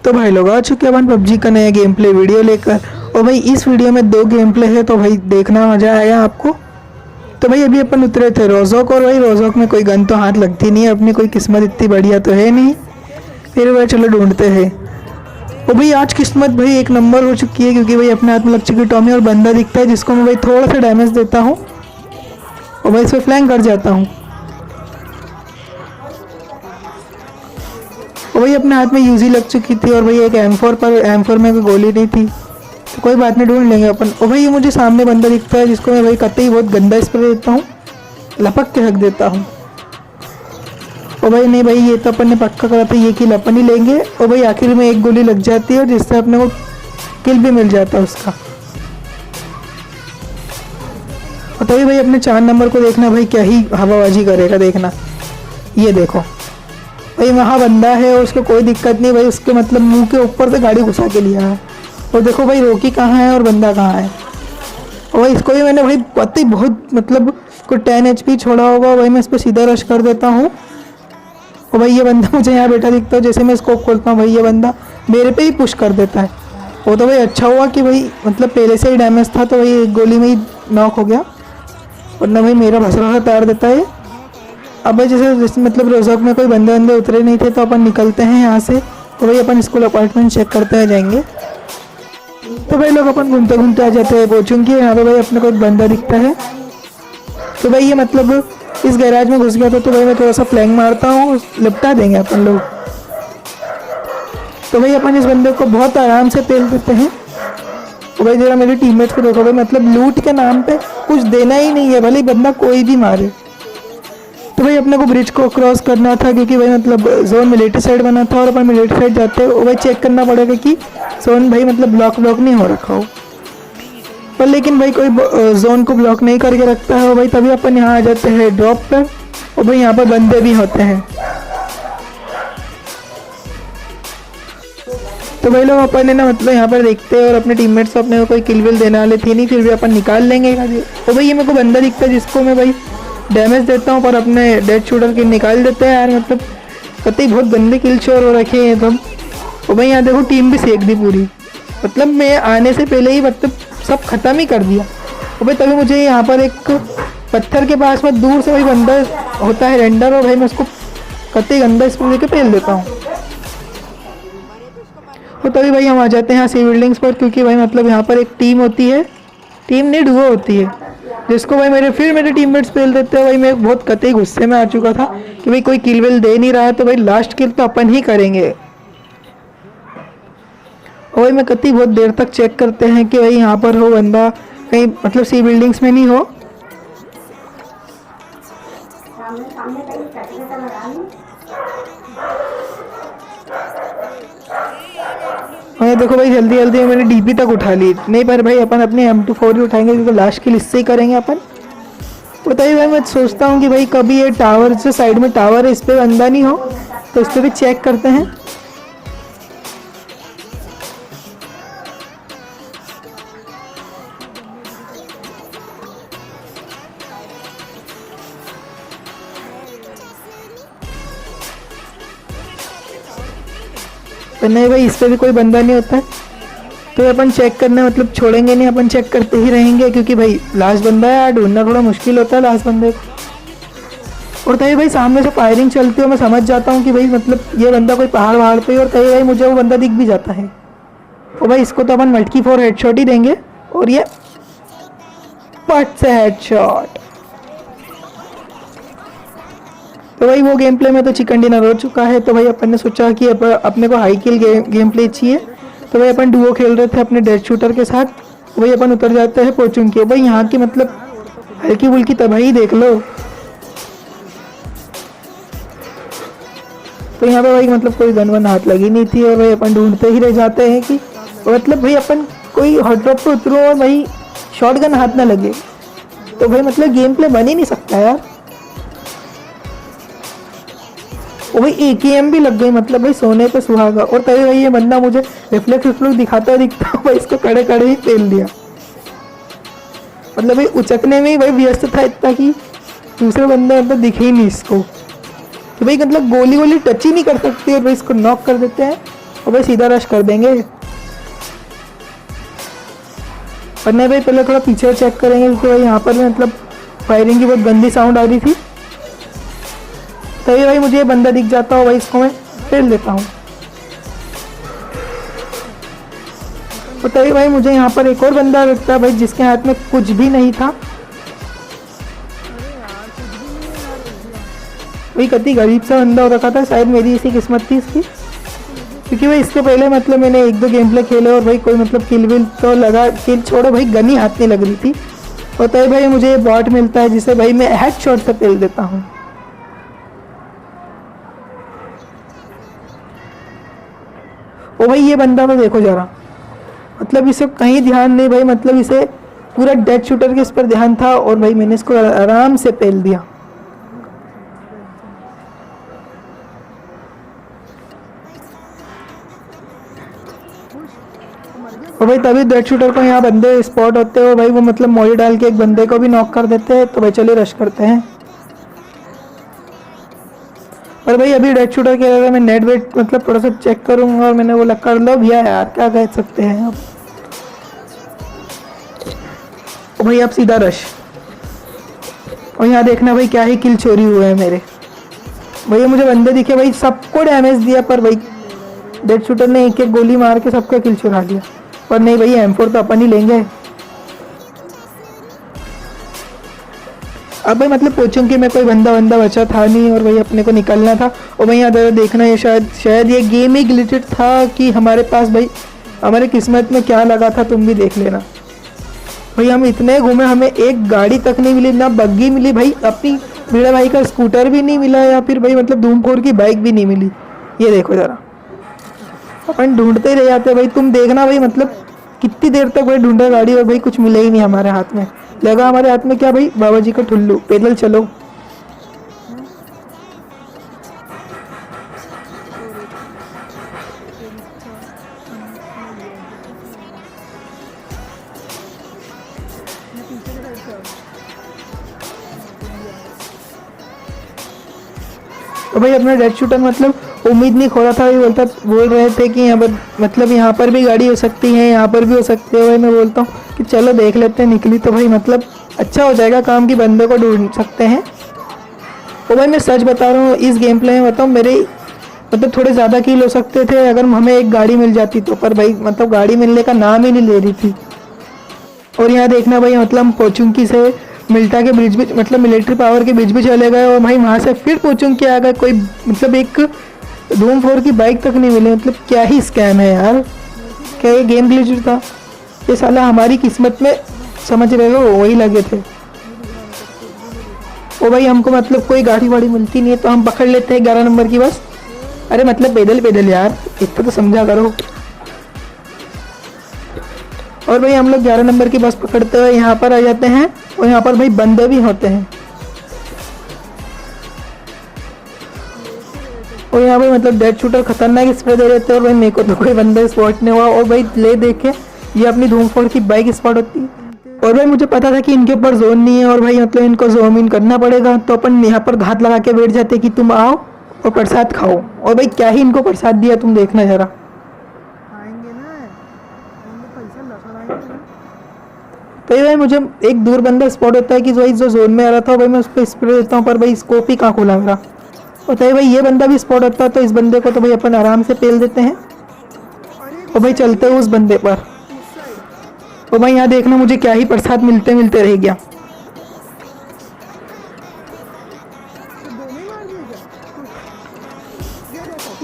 तो भाई लोग आ चुके हैं अपन पबजी का नया गेम प्ले वीडियो लेकर। और भाई इस वीडियो में 2 गेम प्ले है, तो भाई देखना मजा आएगा आपको। तो भाई अभी अपन उतरे थे रोजोक, और भाई रोजोक में कोई गन तो हाथ लगती नहीं है अपनी, कोई किस्मत इतनी बढ़िया तो है नहीं। फिर भाई चलो ढूंढते हैं। और भाई आज किस्मत भाई 1 नंबर हो चुकी है, क्योंकि भाई अपने हाथ में लग चुकी टॉमी और बंदा दिखता है जिसको मैं भाई थोड़ा सा डैमेज देता हूँ और भाई इस पर फ्लैंक कर जाता हूँ। और भाई अपने हाथ में यूजी लग चुकी थी, और भाई एक M4 पर M4 में कोई गोली नहीं थी, तो कोई बात नहीं, ढूंढ लेंगे अपन। और भाई ये मुझे सामने बंदा दिखता है जिसको मैं भाई कतई बहुत गंदा स्प्रे देता हूँ, लपक के हक देता हूँ। और भाई नहीं भाई, ये तो अपन ने पक्का करा था, ये किल अपन ही लेंगे। और भाई आखिर में एक गोली लग जाती है और जिससे अपने को किल भी मिल जाता है उसका। और तभी भाई अपने 4 नंबर को देखना भाई क्या ही हवाबाजी करेगा, देखना ये देखो भाई, वहाँ बंदा है और उसको कोई दिक्कत नहीं भाई, उसके मतलब मुंह के ऊपर से गाड़ी घुसा के लिया है। और देखो भाई रोकी कहाँ है और बंदा कहाँ है। और भाई इसको भी मैंने भाई पता ही बहुत मतलब कोई 10 HP छोड़ा होगा भाई, मैं इस पर सीधा रश कर देता हूँ। और भाई ये बंदा मुझे यहाँ बैठा दिखता है, जैसे मैं स्कोप खोलता हूँ भाई ये बंदा मेरे पे ही पुश कर देता है। वो तो भाई अच्छा हुआ कि भाई मतलब पहले से ही डैमेज था, तो भाई एक गोली में ही नॉक हो गया, वरना भाई मेरा भसरा तार देता है। अब भाई जैसे मतलब रोजोक में कोई बंदे उतरे नहीं थे, तो अपन निकलते हैं यहाँ से। तो भाई अपन स्कूल अपार्टमेंट चेक करते हुए जाएंगे। तो भाई लोग अपन घूमते घूमते आ जाते हैं पहुँचूँगी, यहाँ पे भाई अपने को एक बंदा दिखता है। तो भाई ये मतलब इस गैराज में घुस गया था, तो भाई मैं थोड़ा सा फ्लैंक मारता हूँ, लिपटा देंगे अपन लोग। तो भाई अपन इस बंदे को बहुत आराम से पेल देते हैं। तो भाई जरा मेरे टीममेट्स को देखो भाई, मतलब लूट के नाम पे कुछ देना ही नहीं है, भले ही बंदा कोई भी मारे। तो भाई अपने को ब्रिज को क्रॉस करना था, क्योंकि भाई मतलब जोन मिलिट्री साइड बना था और अपन मिलिट्री साइड जाते हैं। भाई चेक करना पड़ेगा कि जोन भाई मतलब ब्लॉक नहीं हो रखा हो, पर लेकिन भाई कोई जोन को ब्लॉक नहीं करके रखता है। और भाई तभी अपन यहाँ आ जाते हैं ड्रॉप पर, और भाई यहाँ पर बंदे भी होते हैं। तो भाई लोग अपन है ना मतलब यहाँ पर देखते हैं, और अपने टीममेट्स को अपने को कोई किल विल देने वाले थे नहीं, फिर भी अपन निकाल लेंगे। और भाई ये मेरे को बंदा दिखता है जिसको मैं भाई डैमेज देता हूँ, पर अपने डेड शूटर के निकाल देते हैं यार, मतलब कतई बहुत गंदे किल शोर हो रखे हैं एकदम। और भाई यहाँ देखो टीम भी सेक दी पूरी, मतलब मैं आने से पहले ही मतलब सब ख़त्म ही कर दिया। और भाई तभी मुझे यहाँ पर एक पत्थर के पास में दूर से भाई बंदा होता है रेंडर, और भाई मैं उसको कतई गंदा स्प्रे लेके पेल देता हूँ। और तभी भाई हम आ जाते हैं यहाँ सी बिल्डिंग्स पर, क्योंकि भाई मतलब यहाँ पर एक टीम होती है, टीम नहीं डुओ होती है, जिसको भाई मेरे टीममेट्स पेल देते हैं। भाई मैं बहुत कतई गुस्से में आ चुका था कि भाई कोई किल विल दे नहीं रहा है, तो भाई लास्ट किल तो अपन ही करेंगे। और भाई मैं कतई बहुत देर तक चेक करते हैं कि भाई यहाँ पर हो बंदा कहीं, मतलब सी बिल्डिंग्स में नहीं हो। और देखो भाई जल्दी जल्दी मैंने डीपी तक उठा ली, नहीं पर भाई अपन अपने M24 ही उठाएंगे, क्योंकि लास्ट किल इससे ही करेंगे अपन। बताइए भाई मैं सोचता हूँ कि भाई कभी ये टावर से साइड में टावर है, इस पर बंदा नहीं हो, तो इस पर भी चेक करते हैं। तो नहीं भाई इस पर भी कोई बंदा नहीं होता है, तो अपन चेक करना मतलब छोड़ेंगे नहीं, अपन चेक करते ही रहेंगे, क्योंकि भाई लास्ट बंदा है यार, ढूंढना थोड़ा मुश्किल होता है लास्ट बंदे को। और तभी भाई सामने से फायरिंग चलती है, मैं समझ जाता हूँ कि भाई मतलब ये बंदा कोई पहाड़ पे, और तभी भाई मुझे वो बंदा दिख भी जाता है। और भाई इसको तो अपन मटकी 4 हेडशॉट ही देंगे, और ये पट से हेडशॉट। तो भाई वो गेम प्ले में तो चिकन डिनर हो चुका है। तो भाई अपन ने सोचा कि अपने को हाई किल गेम प्ले चाहिए, तो भाई अपन डुओ खेल रहे थे अपने डेड शूटर के साथ। तो भाई अपन उतर जाते हैं पोचुंग के। भाई यहाँ की मतलब हल्की फुल्की तबाही देख लो। तो यहाँ पे भाई मतलब कोई गन वन हाथ लगी नहीं थी, और भाई अपन ढूंढते ही रह जाते हैं कि मतलब भाई अपन कोई हॉट ड्रॉप पे उतरो और भाई शॉट गन हाथ ना लगे, तो भाई मतलब गेम प्ले बन ही नहीं सकता यार। और भाई AKM भी लग गई, मतलब भाई सोने पे सुहागा। और तभी भाई ये बंदा मुझे रिफ्लेक्स दिखाता दिखता भाई इसको खड़े खड़े ही पेल दिया, मतलब भाई उचकने में ही भाई व्यस्त था इतना कि दूसरे बंदे मतलब दिखे ही नहीं इसको। तो भाई मतलब गोली टच ही नहीं कर सकती, और भाई इसको नॉक कर देते हैं। और भाई सीधा रश कर देंगे। और नहीं भाई पहले थोड़ा पीछे चेक करेंगे क्योंकि भाई यहाँ पर भी मतलब फायरिंग की बहुत गंदी साउंड आ रही थी। तभी भाई मुझे ये बंदा दिख जाता हो भाई, इसको मैं फेल देता हूँ। और तभी भाई मुझे यहाँ पर एक और बंदा लगता है भाई जिसके हाथ में कुछ भी नहीं था। भाई कति गरीब सा बंदा हो रखा था, शायद मेरी इसी किस्मत थी इसकी, क्योंकि भाई इसके पहले मतलब मैंने 1-2 गेम प्ले खेले और भाई कोई मतलब किल विल तो लगा, किल छोड़ो भाई गन ही हाथ नहीं लग रही थी। और तभी भाई मुझे ये बॉट मिलता है जिसे भाई मैं हेडशॉट से पेल देता हूँ। ओ भाई ये बंदा तो देखो जरा, मतलब इसे कहीं ध्यान नहीं भाई, मतलब इसे पूरा डेड शूटर के इस पर ध्यान था और भाई मैंने इसको आराम से पेल दिया। और भाई तभी डेड शूटर को यहाँ बंदे स्पॉट होते हैं और भाई वो मतलब मॉली डाल के एक बंदे को भी नॉक कर देते हैं। तो भाई चलिए रश करते हैं। और भाई अभी डेड शूटर कह रहा था मैं नेट वेट मतलब थोड़ा सा चेक करूंगा और मैंने बोला कर लो भैया यार, क्या कह सकते हैं अब। और भाई अब सीधा रश। और यहाँ देखना भाई क्या ही किल चोरी हुए हैं मेरे। भैया मुझे बंदे दिखे भाई, सबको डैमेज दिया पर भाई डेड शूटर ने एक गोली मार के सबका किल चुरा लिया। पर नहीं भाई M4 तो अपन ही लेंगे। अब भाई मतलब कोचिंग में कोई बंदा बचा था नहीं और भाई अपने को निकलना था। और भाई यहाँ देखना ये शायद ये गेम ही ग्लिचड था कि हमारे पास भाई हमारे किस्मत में क्या लगा था, तुम भी देख लेना। भाई हम इतने घूमे, हमें एक गाड़ी तक नहीं मिली, ना बग्गी मिली भाई, अपनी मेरा भाई का स्कूटर भी नहीं मिला, या फिर भाई मतलब धूम 4 की बाइक भी नहीं मिली। ये देखो जरा, अपन ढूंढते ही रह जाते भाई। तुम देखना भाई मतलब कितनी देर तक भाई ढूंढा गाड़ी और भाई कुछ मिला ही नहीं हमारे हाथ में। लगा हमारे हाथ में क्या भाई, बाबा जी का ठुल्लू, पैदल चलो। तो भाई अपना डेड शूटर मतलब उम्मीद नहीं खो रहा था, बोल रहे थे कि यहाँ पर मतलब यहाँ पर भी गाड़ी हो सकती है, यहाँ पर भी हो सकती है। भाई मैं बोलता हूँ कि चलो देख लेते हैं, निकली तो भाई मतलब अच्छा हो जाएगा काम की बंदे को ढूंढ सकते हैं। तो भाई मैं सच बता रहा हूँ, इस गेम प्ले में बताऊँ मेरे मतलब थोड़े ज़्यादा किल हो सकते थे अगर हमें एक गाड़ी मिल जाती तो, पर भाई मतलब गाड़ी मिलने का नाम ही नहीं ले रही थी। और यहाँ देखना भाई मतलब हम पोचुंकी से मिल्टा के ब्रिज भी मतलब मिलिट्री पावर के ब्रिज भी चले गए और भाई वहाँ से फिर पोचुंकी आ गए। कोई मतलब एक धूम 4 की बाइक तक नहीं मिली, मतलब क्या ही स्कैम है यार। क्या ये गेम ग्लिच था? ये साला हमारी किस्मत में समझ रहे हो वही लगे थे। ओ भाई हमको मतलब कोई गाड़ी वाड़ी मिलती नहीं है तो हम पकड़ लेते हैं 11 नंबर की बस। अरे मतलब पैदल पैदल यार, इतना तो समझा करो। और भाई हम लोग 11 नंबर की बस पकड़ते हुए यहाँ पर आ जाते हैं और यहाँ पर भाई बंदे भी होते हैं। और यहाँ भाई मतलब डेड शूटर खतरनाक स्प्रे दे रहते हैं और भाई मेरे को तो कोई बंदा स्पॉट नहीं हुआ। और भाई ले देखे ये अपनी धूम 4 की बाइक स्पॉट होती है। और भाई मुझे पता था कि इनके ऊपर जोन नहीं है और भाई मतलब इनको जोन इन करना पड़ेगा, तो अपन यहाँ पर घात लगा के बैठ जाते कि तुम आओ और प्रसाद खाओ। और भाई क्या ही इनको प्रसाद दिया तुम देखना जरा। तो भाई मुझे एक दूर बंदा स्पॉट होता है कि भाई जो जोन में आ रहा था भाई मैं उस पर स्प्रे देता हूँ, पर भाई स्कोप ही कहाँ खोला मेरा। और तो भाई ये बंदा भी स्पॉट होता है तो इस बंदे को तो भाई अपन आराम से पेल देते हैं और भाई चलते हैं उस बंदे पर। और भाई यहाँ देखना मुझे क्या ही प्रसाद मिलते मिलते रह गया।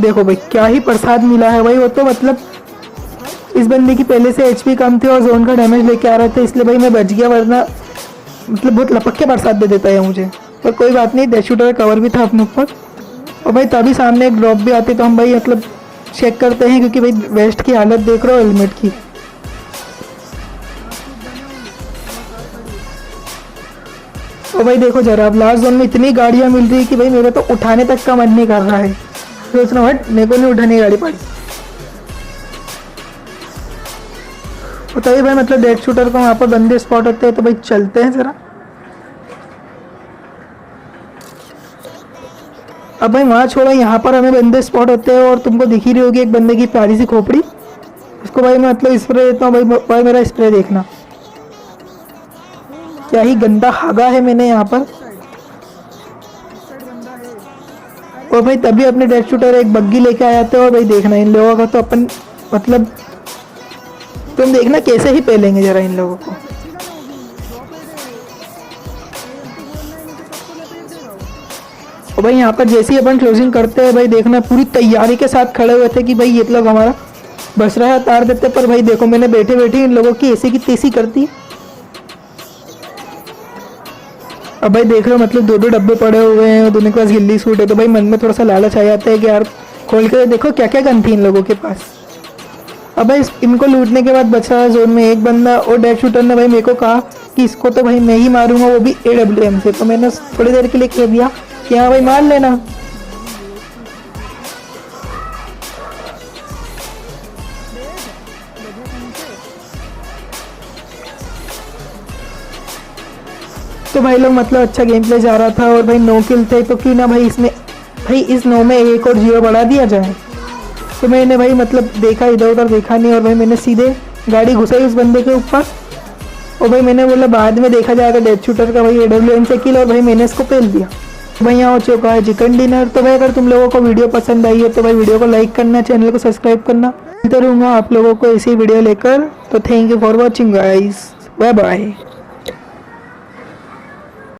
देखो भाई क्या ही प्रसाद मिला है भाई। वो तो मतलब इस बंदे की पहले से एचपी कम थे और जोन का डैमेज लेके आ रहे थे, इसलिए भाई मैं बच गया, वरना मतलब बहुत लपक के प्रसाद दे देता है मुझे। पर कोई बात नहीं, डेड शूटर का कवर भी था अपने ऊपर। और भाई तभी सामने एक ड्रॉप भी आती तो हम भाई मतलब चेक करते हैं, क्योंकि भाई वेस्ट की हालत देख रहे हो हेलमेट की। और भाई देखो जरा, अब लास्ट जोन में इतनी गाड़ियां मिल रही है कि भाई मेरे तो उठाने तक का मन नहीं कर रहा है। सोच रहा हूँ हट, मेरे को नहीं उठाने गाड़ी पड़ी। बताइए भाई मतलब डेड शूटर को वहाँ पर बंदे स्पॉट होते हैं तो भाई चलते हैं जरा। अब भाई वहाँ छोड़ो, यहाँ पर हमें बंदे स्पॉट होते हैं और तुमको दिख ही रही होगी एक बंदे की प्यारी सी खोपड़ी। उसको भाई मैं मतलब स्प्रे देता हूँ भाई मेरा स्प्रे देखना क्या ही गंदा हागा है मैंने यहाँ पर। और भाई तभी अपने डेड शूटर एक बग्गी लेके आ जाते हैं और भाई देखना इन लोगों का तो अपन मतलब तुम देखना कैसे ही पेलेंगे जरा इन लोगों को। और भाई यहाँ पर जैसे ही अपन क्लोजिंग करते हैं भाई देखना पूरी तैयारी के साथ खड़े हुए थे कि भाई ये लोग हमारा बस रहा है तार देते, पर भाई देखो मैंने बैठे बैठे इन लोगों की ऐसी की तैसी कर दी। अब भाई देख रहे हो मतलब 2-2 डब्बे पड़े हुए हैं, दोनों के पास गिल्ली सूट है, तो भाई मन में थोड़ा सा लालच आ जाता है कि यार खोल के देखो क्या क्या गन थी इन लोगों के पास। अब भाई इनको लूटने के बाद बचा जोन में एक बंदा और डेड शूटर ने भाई मेरे को कहा कि इसको तो भाई मैं ही मारूंगा, वो भी AWM से। तो मैंने थोड़ी देर के लिए कह दिया कि हाँ भाई मार लेना। तो भाई लोग मतलब अच्छा गेम प्ले जा रहा था और भाई 9 किल थे, तो क्यों ना भाई इसमें भाई इस 9 में 1 और 0 बढ़ा दिया जाए। तो मैंने भाई मतलब देखा इधर उधर देखा नहीं और भाई मैंने सीधे गाड़ी घुसाई उस बंदे के ऊपर और भाई मैंने बोला बाद में देखा जाएगा डेड शूटर का भाई AWM से किल, और भाई मैंने इसको पेल दिया। तो भाई यहाँ हो चुका है चिकन डिनर। तो भाई अगर तुम लोगों को वीडियो पसंद आई है तो भाई वीडियो को लाइक करना, चैनल को सब्सक्राइब करना। मिलते रहूँगा आप लोगों को ऐसी वीडियो लेकर। तो thank you for watching guys, bye bye.